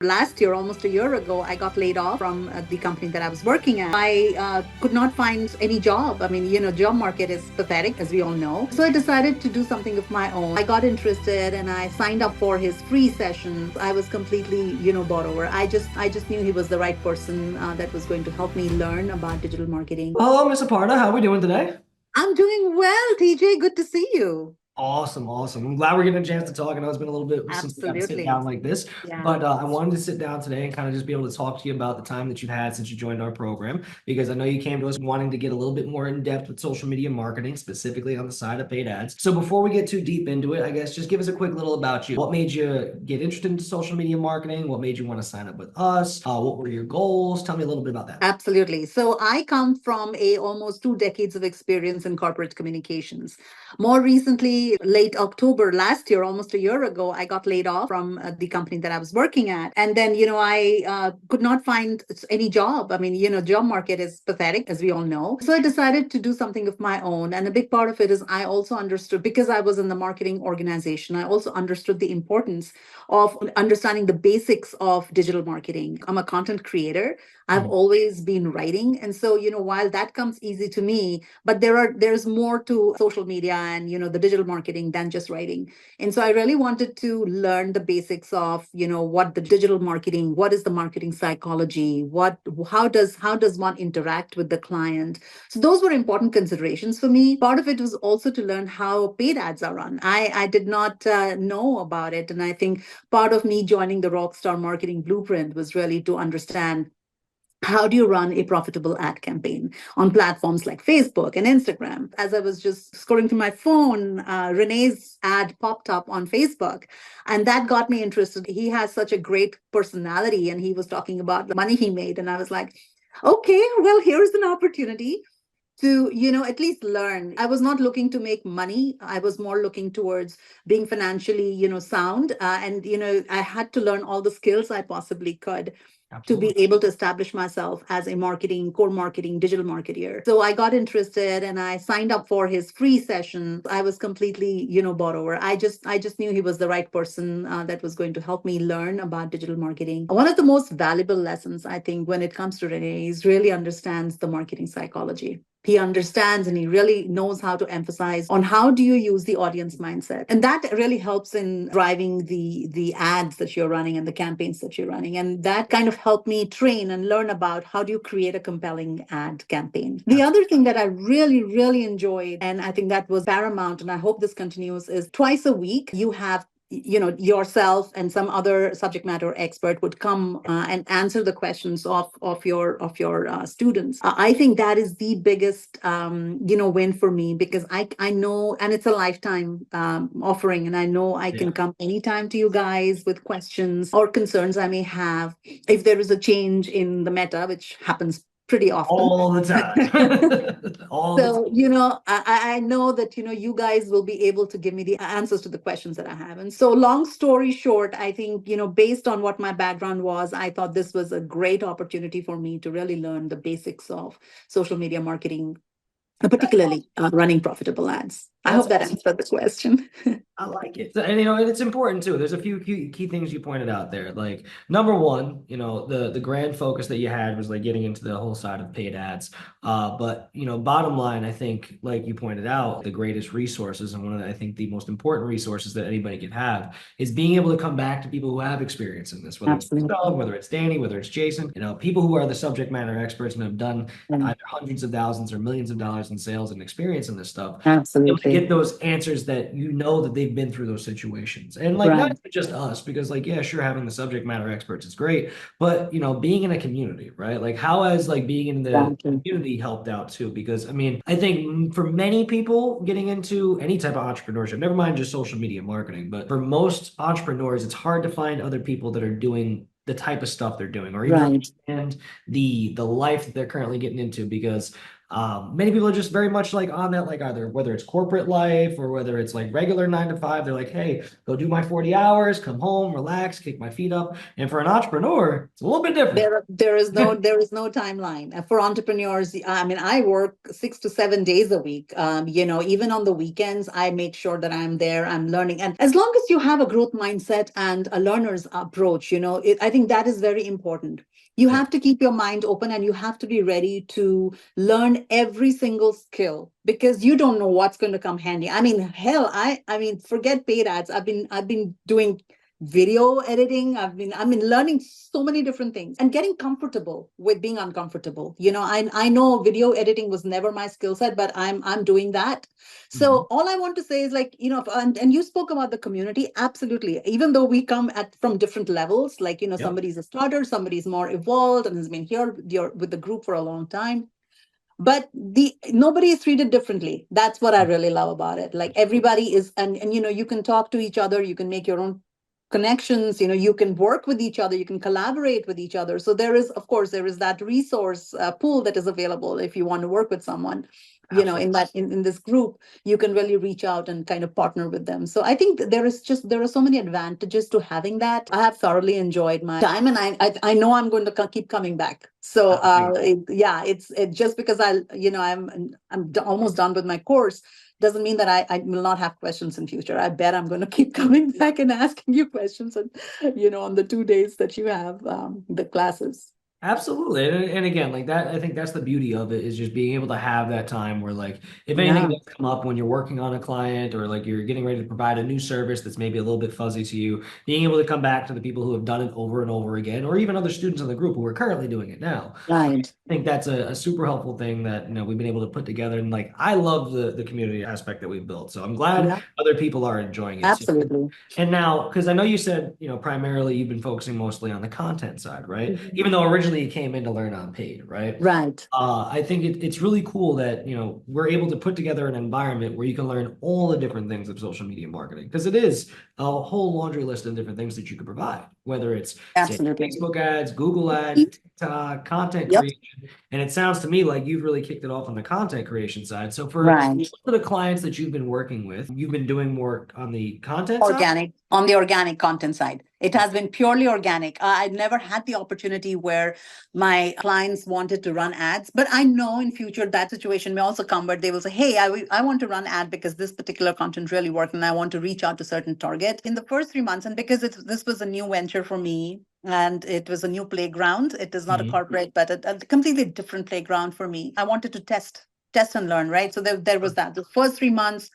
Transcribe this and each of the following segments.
Last year, almost a year ago, I got laid off from the company that I was working at. I could not find any job. I mean, job market is pathetic, as we all know. So I decided to do something of my own. I got interested and I signed up for his free sessions. I was completely, bought over. I just knew he was the right person that was going to help me learn about digital marketing. Hello, Miss Aparna. How are we doing today? I'm doing well, TJ. Good to see you. Awesome, awesome. I'm glad we're getting a chance to talk. I know it's been a little bit since we got to sit Absolutely. down like this, Yeah. but I wanted to sit down today and kind of just be able to talk to you about the time that you've had since you joined our program, because I know you came to us wanting to get a little bit more in depth with social media marketing, specifically on the side of paid ads. So before we get too deep into it, I guess just give us a quick little about you. What made you get interested into social media marketing? What made you want to sign up with us? What were your goals? Tell me a little bit about that. Absolutely. So I come from a almost 2 decades of experience in corporate communications. More recently, late October last year, almost a year ago, I got laid off from the company that I was working at. And then, I could not find any job. I mean, job market is pathetic, as we all know. So I decided to do something of my own. And a big part of it is I also understood, because I was in the marketing organization, I also understood the importance of understanding the basics of digital marketing. I'm a content creator. I've Mhm. always been writing. And so, while that comes easy to me, but there's more to social media and, the digital marketing than just writing. And so I really wanted to learn the basics of, what the digital marketing, what is the marketing psychology, how does one interact with the client. So those were important considerations for me. Part of it was also to learn how paid ads are run. I did not know about it. And I think part of me joining the Rockstar marketing blueprint was really to understand how do you run a profitable ad campaign on platforms like Facebook and Instagram. As I was just scrolling through my phone, Rene's ad popped up on Facebook, and that got me interested. He has such a great personality, and he was talking about the money he made. And I was like, okay, well, here's an opportunity to at least learn. I was not looking to make money. I was more looking towards being financially sound, and I had to learn all the skills I possibly could to be Absolutely. able to establish myself as a core marketing digital marketeer. So I got interested and I signed up for his free session. I was completely bought over. I just knew he was the right person that was going to help me learn about digital marketing. One of the most valuable lessons, I think, when it comes to Rene, is really understands the marketing psychology. He understands and he really knows how to emphasize on how do you use the audience mindset, and that really helps in driving the ads that you're running and the campaigns that you're running. And that kind of helped me train and learn about how do you create a compelling ad campaign. The other thing that I really enjoyed, and I think that was paramount, and I hope this continues, is twice a week you have yourself and some other subject matter expert would come and answer the questions of your students. I think that is the biggest win for me, because I know, and it's a lifetime offering, and I know I Yeah. can come anytime to you guys with questions or concerns I may have if there is a change in the meta, which happens pretty often. All the time. All the So, I know that, you guys will be able to give me the answers to the questions that I have. And so, long story short, I think, based on what my background was, I thought this was a great opportunity for me to really learn the basics of social media marketing, time. particularly running profitable ads. I That's hope that awesome. answered the question. I like it. And and it's important too. There's a few key things you pointed out there. Like number one, the grand focus that you had was like getting into the whole side of paid ads. But bottom line, I think, like you pointed out, the greatest resources and one of I think the most important resources that anybody can have is being able to come back to people who have experience in this, whether it's Absolutely. yourself, whether it's Danny, whether it's Jason, people who are the subject matter experts and have done Yeah, either hundreds of thousands or millions of dollars in sales and experience in this stuff, able to absolutely. get those answers that that they've been through those situations. And like not Right. even just us, because like, yeah, sure, having the subject matter experts is great, but being in a community, right? Like how has like being in the Exactly. community helped out too? Because I mean, I think for many people getting into any type of entrepreneurship, never mind just social media marketing, but for most entrepreneurs, it's hard to find other people that are doing the type of stuff they're doing or even Right. understand the life that they're currently getting into because Many people are just very much like on that, like either whether it's corporate life or whether it's like regular 9 to 5, they're like, hey, go do my 40 hours, come home, relax, kick my feet up. And for an entrepreneur, it's a little bit different. There is no timeline. For entrepreneurs. I mean, I work 6 to 7 days a week. Even on the weekends, I make sure that I'm there, I'm learning. And as long as you have a growth mindset and a learner's approach, I think that is very important. You Yeah. have to keep your mind open, and you have to be ready to learn every single skill, because you don't know what's going to come handy. I mean, hell, I mean, forget paid ads. I've been doing video editing. I've been learning so many different things and getting comfortable with being uncomfortable. I know video editing was never my skill set, but I'm doing that. Mhm. So all I want to say is, like, and you spoke about the community. Absolutely. Even though we come at from different levels, like, Yep. somebody's a starter, somebody's more evolved and has been here with the group for a long time, but the nobody is treated differently. That's what I really love about it. Like, everybody is, and you can talk to each other, you can make your own connections, you can work with each other, you can collaborate with each other. So there is, of course, there is that resource pool that is available. If you want to work with someone, Absolutely. in this group, you can really reach out and kind of partner with them. So I think there are so many advantages to having that. I have thoroughly enjoyed my time, and I know I'm going to keep coming back. So yeah, it's just because I'm almost done with my course doesn't mean that I will not have questions in future. I bet I'm going to keep coming back and asking you questions, and on the 2 days that you have the classes. Absolutely. And again, like that, I think that's the beauty of it is just being able to have that time where, like, if anything Yeah, does come up when you're working on a client or like you're getting ready to provide a new service that's maybe a little bit fuzzy to you, being able to come back to the people who have done it over and over again, or even other students in the group who are currently doing it now. right. I think that's a super helpful thing that we've been able to put together. And like I love the community aspect that we've built. So I'm glad Yeah, other people are enjoying it too. absolutely. And now, because I know you said, primarily you've been focusing mostly on the content side, right? Mhm. Even though originally you came in to learn on paid, right? Right. I think it's really cool that, we're able to put together an environment where you can learn all the different things of social media marketing, because it is a whole laundry list of different things that you could provide, whether it's, say, Absolutely. Facebook ads, Google ads, TikTok, content Yep. creation. And it sounds to me like you've really kicked it off on the content creation side. So for Right. the clients that you've been working with, you've been doing more on the content side? Organic, on the organic content side, it has been purely organic. I've never had the opportunity where my clients wanted to run ads, but I know in future that situation may also come where they will say, hey, I want to run ad because this particular content really worked and I want to reach out to certain target in the first 3 months. And because this was a new venture for me and it was a new playground, it is not a Mhm. corporate, but a completely different playground for me. I wanted to test and learn, right? So there was that. The first 3 months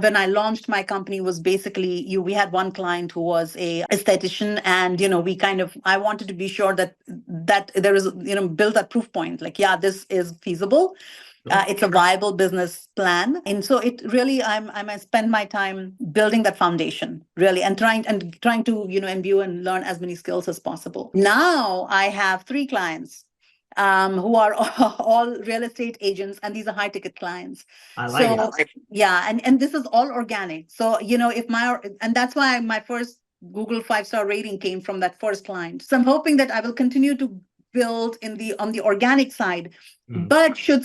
when I launched my company was basically we had one client who was a esthetician, and we kind of I wanted to be sure that there is build that proof point, like, yeah, this is feasible. Sure. It's a viable business plan, and so it really I spend my time building that foundation, really, and trying to imbue and learn as many skills as possible. Now I have 3 clients who are all real estate agents, and these are high ticket clients. I like it. So yeah, and this is all organic. So if and that's why my first Google 5-star rating came from that first client. So I'm hoping that I will continue to build on the organic side. Mhm. But should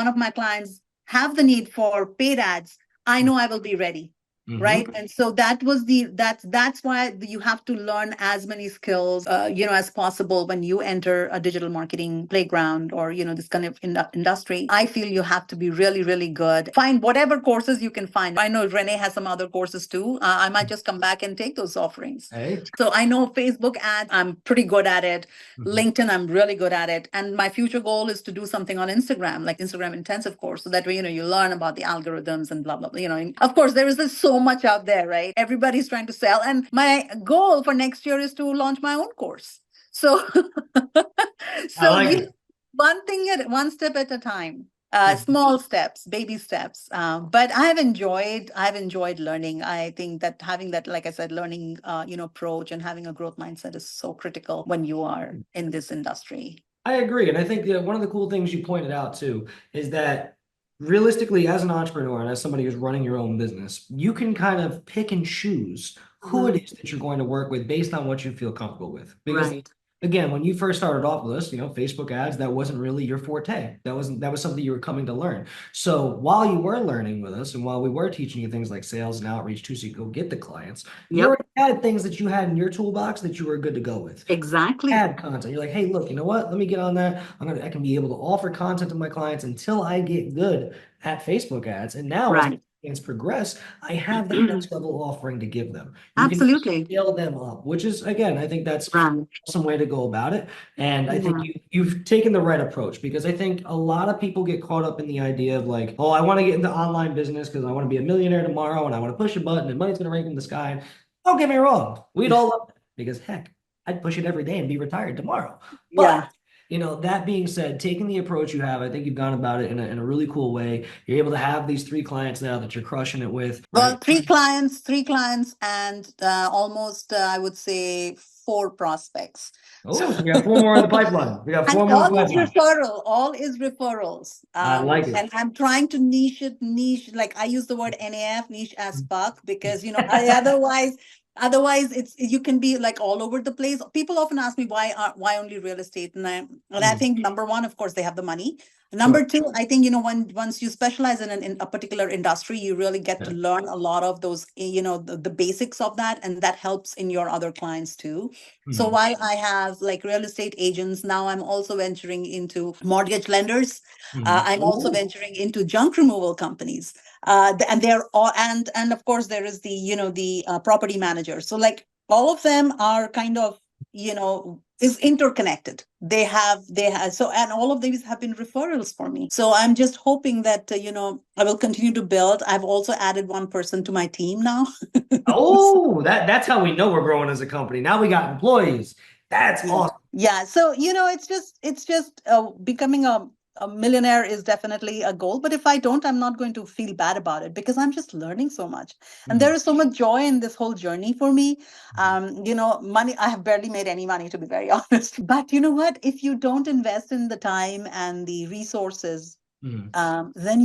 one of my clients, have the need for paid ads, I know I will be ready. Right. Mhm. And so that's why you have to learn as many skills, as possible when you enter a digital marketing playground, or, this kind of industry. I feel you have to be really, really good. Find whatever courses you can find. I know Rene has some other courses too. I might just come back and take those offerings. Hey. So I know Facebook ads, I'm pretty good at it. Mhm. LinkedIn, I'm really good at it. And my future goal is to do something on Instagram, like Instagram intensive course. So that way, you learn about the algorithms and blah, blah, blah. And of course, there is just so much out there, right? Everybody's trying to sell. And my goal for next year is to launch my own course. So, I so like it. one thing one step at a time. Mhm. Small steps, baby steps. But I've enjoyed learning. I think that having that, like I said, learning, approach and having a growth mindset is so critical when you are in this industry. I agree. And I think that one of the cool things you pointed out too is that realistically, as an entrepreneur and as somebody who's running your own business, you can kind of pick and choose who Mhm. it is that you're going to work with based on what you feel comfortable with. Because Right. again, when you first started off with us, Facebook ads, that wasn't really your forte. That was something you were coming to learn. So while you were learning with us and while we were teaching you things like sales and outreach too, so you could go get the clients, you Yep. already had things that you had in your toolbox that you were good to go with. Exactly. Add content. You're like, hey, look, you know what? Let me get on that. I can be able to offer content to my clients until I get good at Facebook ads. And now as Right. things progress, I have that next level offering to give them. You can Absolutely. scale them up, which is again, I think that's Right. some way to go about it. And I think Yeah. you've taken the right approach because I think a lot of people get caught up in the idea of like, oh, I want to get into online business because I want to be a millionaire tomorrow and I want to push a button and money's going to rain from the sky. Don't get me wrong, we'd all love that because heck, I'd push it every day and be retired tomorrow. But Yeah. that being said, taking the approach you have, I think you've gone about it in a really cool way. You're able to have these three clients now that you're crushing it with, Well, right? three clients, and almost, I would say, four prospects. So, Oh, so we got four more in the pipeline. We got and four more in the all is pipeline. referral, all is referrals. I like And it. I'm trying to niche, like I use the word NAF, niche as fuck, because otherwise it's you can be like all over the place. People often ask me why only real estate, and I Mm, think number one, of course, they have the money. sure. Number two, I think, once you specialize in a particular industry, you really get to Yeah. learn a lot of those, the basics of that, and that helps in your other clients too. So Mm. while I have like real estate agents, now I'm also venturing into mortgage lenders. Mm. I'm also Ooh. venturing into junk removal companies. And they're all, and of course there is the property manager. So like all of them are kind of, is interconnected. They have so, and all of these have been referrals for me. So I'm just hoping that I will continue to build. I've also added one person to my team now. Oh, that's how we know we're growing as a company. Now we got employees. That's Yeah. awesome. Yeah. So, it's just becoming a millionaire is definitely a goal. But if I don't, I'm not going to feel bad about it because I'm just learning so much. And there Mm. is so much joy in this whole journey for me. Money, I have barely made any money, to be very honest. But you know what? If you don't invest in the time and the resources, Mm. then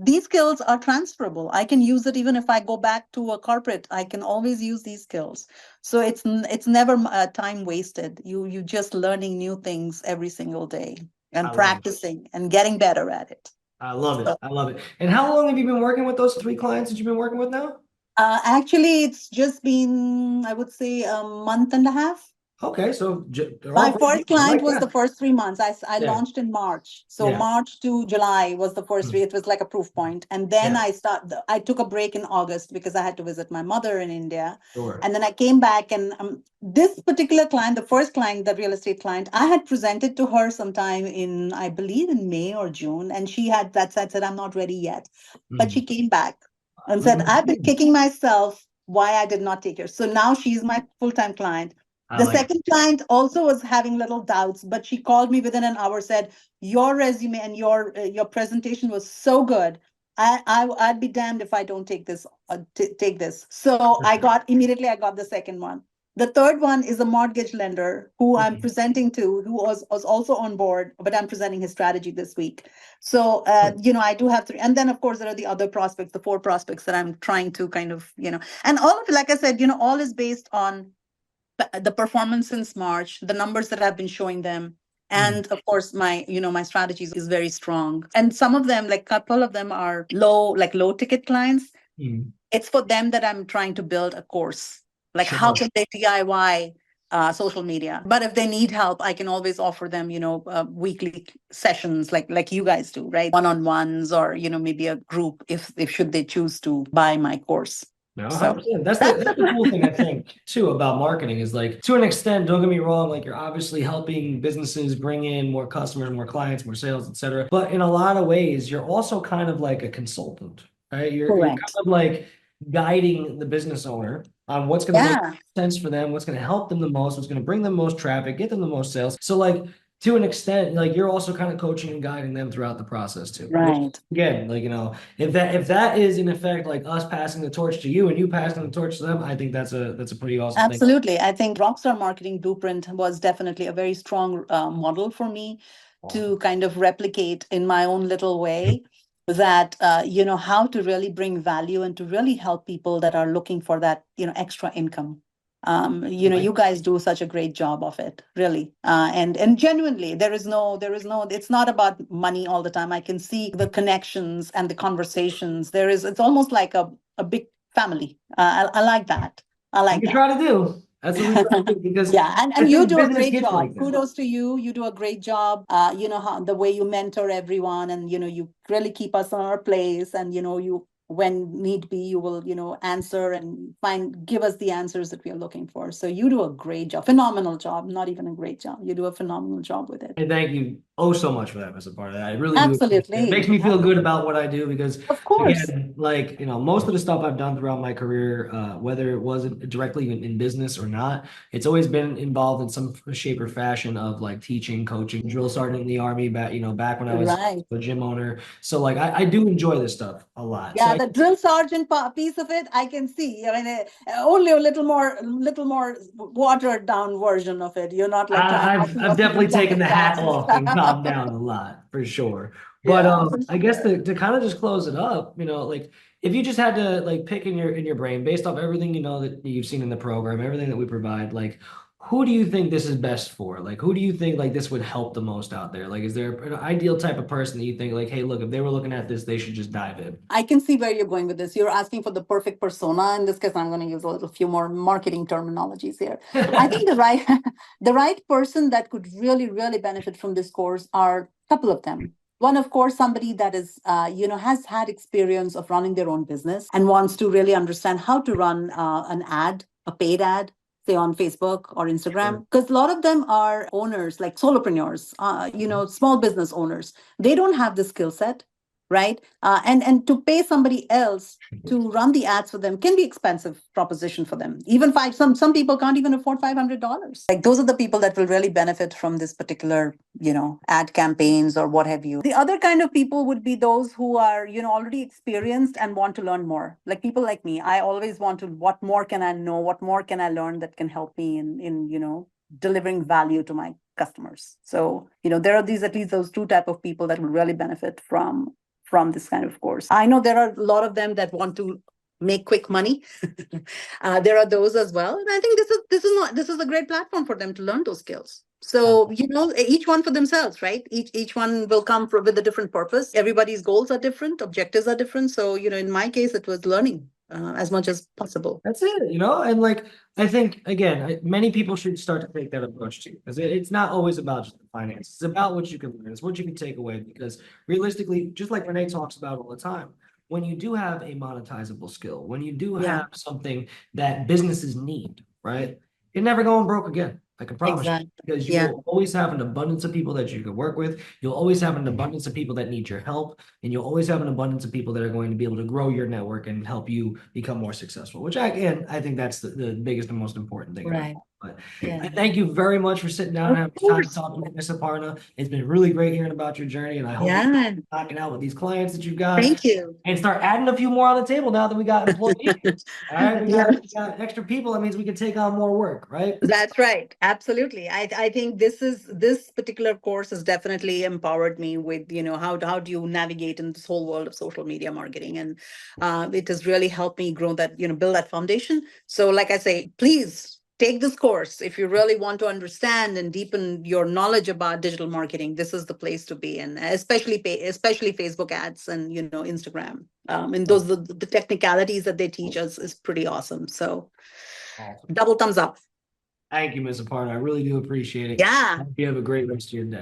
these skills are transferable. I can use it even if I go back to a corporate. I can always use these skills. So it's never time wasted. You just learning new things every single day and I love it. practicing and getting better at it. I love it. So, I love it. And how long have you been working with those three clients that you've been working with now? actually, it's just been, I would say, a month and a half. Okay, so they're all My pretty first decent. I client like was the that. first 3 months. I Yeah. launched in March. So Yeah. March to July was the first Mm. three. It was like a proof point. And then Yeah. I took a break in August because I had to visit my mother in India. Sure. And then I came back, and this particular client, the first client, the real estate client, I had presented to her sometime in, I believe, in May or June. And she had that said, I'm not ready yet. But Mm. she came back and Look said, what you I've been did. kicking myself why I did not take her. So now she's my full-time client. I The like it. second client also was having little doubts, but she called me within an hour, said, "Your resume and your presentation was so good. I'd be damned if I don't take this. Take this." So Perfect. I got the second one. The third one is a mortgage lender who I'm Mm. presenting to, who was also on board, but I'm presenting his strategy this week. So Good. I do have three, and then of course there are the other prospects, the four prospects that I'm trying to kind of, and all of it, like I said, all is based on the performance since March, the numbers that I've been showing them. Mm. And of course, my strategy is very strong. And some of them, like couple of them are low ticket clients. Mm. It's for them that I'm trying to build a course. Like how Sure. can they DIY social media? But if they need help, I can always offer them, weekly sessions like you guys do, right? One-on-ones, or, maybe a group if should they choose to buy my course. No, So 100%. That's the that's that's the cool thing I think too about marketing is like to an extent, don't get me wrong, like you're obviously helping businesses bring in more customers, more clients, more sales, etc. But in a lot of ways, you're also kind of like a consultant, right? You're kind correct. of like guiding the business owner on what's going to make Yeah. sense for them, what's going to help them the most, what's going to bring them most traffic, get them the most sales. So like to an extent, like you're also kind of coaching and guiding them throughout the process too, which Right. again, like if that is in effect like us passing the torch to you and you passing the torch to them, I think that's a pretty awesome thing. Absolutely. I think Rockstar Marketing Blueprint was definitely a very strong model for me Awesome. to kind of replicate in my own little way that, how to really bring value and to really help people that are looking for that, extra income. You guys do such a great job of it, really. And genuinely, it's not about money all the time. I can see the connections and the conversations. It's almost like a big family. I like that. I like We that. try to do. That's what we try to do because Yeah, I and you think do a business great gets job. like that. Kudos to you. You do a great job. How the way you mentor everyone, and you really keep us on our place. And you, when need be, you will answer and give us the answers that we are looking for. So you do a great job, phenomenal job. Not even a great job. You do a phenomenal job with it. And thank you oh so much for that, Mr. Parter. I really do appreciate it. It makes Absolutely. me feel good about what I do because, Of course. again, like, most of the stuff I've done throughout my career, whether it wasn't directly in business or not, it's always been involved in some shape or fashion of like teaching, coaching, drill sergeant in the army back when I was Right. a gym owner. So like I do enjoy this stuff a lot. So Yeah, the drill sergeant piece of it, I can see. I mean, only a little more watered down version of it. You're not like I've asking us to do definitely taken flying the hat classes. off and calmed down a lot for sure. But Yeah, for I guess sure. to kind of just close it up, like if you just had to like pick in your brain based off everything that you've seen in the program, everything that we provide, like who do you think this is best for? Like who do you think like this would help the most out there? Like is there an ideal type of person that you think like, hey, look, if they were looking at this, they should just dive in? I can see where you're going with this. You're asking for the perfect persona. In this case, I'm going to use a little few more marketing terminologies here. I think the right the right person that could really, really benefit from this course are a couple of them. One, of course, somebody that is, has had experience of running their own business and wants to really understand how to run an ad, a paid ad, say on Facebook or Sure. Instagram, because a lot of them are owners, like solopreneurs, small business owners. They don't have the skill set, right? And to pay somebody else to run the ads for them can be expensive proposition for them. Even some people can't even afford $500. Like those are the people that will really benefit from this particular ad campaigns or what have you. The other kind of people would be those who are already experienced and want to learn more. Like people like me, I always want to. What more can I know? What more can I learn that can help me in delivering value to my customers? So there are these at least those two type of people that will really benefit from this kind of course. I know there are a lot of them that want to make quick money. There are those as well, and I think this is a great platform for them to learn those skills. So each one for themselves, right? Each one will come with a different purpose. Everybody's goals are different, objectives are different. So in my case, it was learning as much as possible. That's it. And like I think again, many people should start to take that approach too, because it's not always about just the finances. It's about what you can learn. It's what you can take away. Because realistically, just like Rene talks about all the time, when you do have a monetizable skill, when you do Yeah, have something that businesses need, right? You're never going broke again. I can promise you. exactly. Because you Yeah, will always have an abundance of people that you can work with. You'll always have an abundance of people that need your help. And you'll always have an abundance of people that are going to be able to grow your network and help you become more successful, which I think that's the biggest and most important thing about it. right. But Yeah. I thank you very much for sitting down Of and having time to course. talk to me, Ms. Aparna. It's been really great hearing about your journey, and I hope you Yeah. keep knocking out with these clients that you've got Thank you. and start adding a few more on the table now that we got employees. All right, we Yeah. got, we got extra people. That means we can take on more work, right? That's right. Absolutely. I think this particular course has definitely empowered me with, how do you navigate in this whole world of social media marketing. And it has really helped me grow that, build that foundation. So like I say, please take this course. If you really want to understand and deepen your knowledge about digital marketing, this is the place to be. And especially Facebook ads and, Instagram. And those, the technicalities that they teach us is pretty awesome. So Awesome. double thumbs up. Thank you, Ms. Aparna. I really do appreciate it. Yeah. Hope you have a great rest of your day.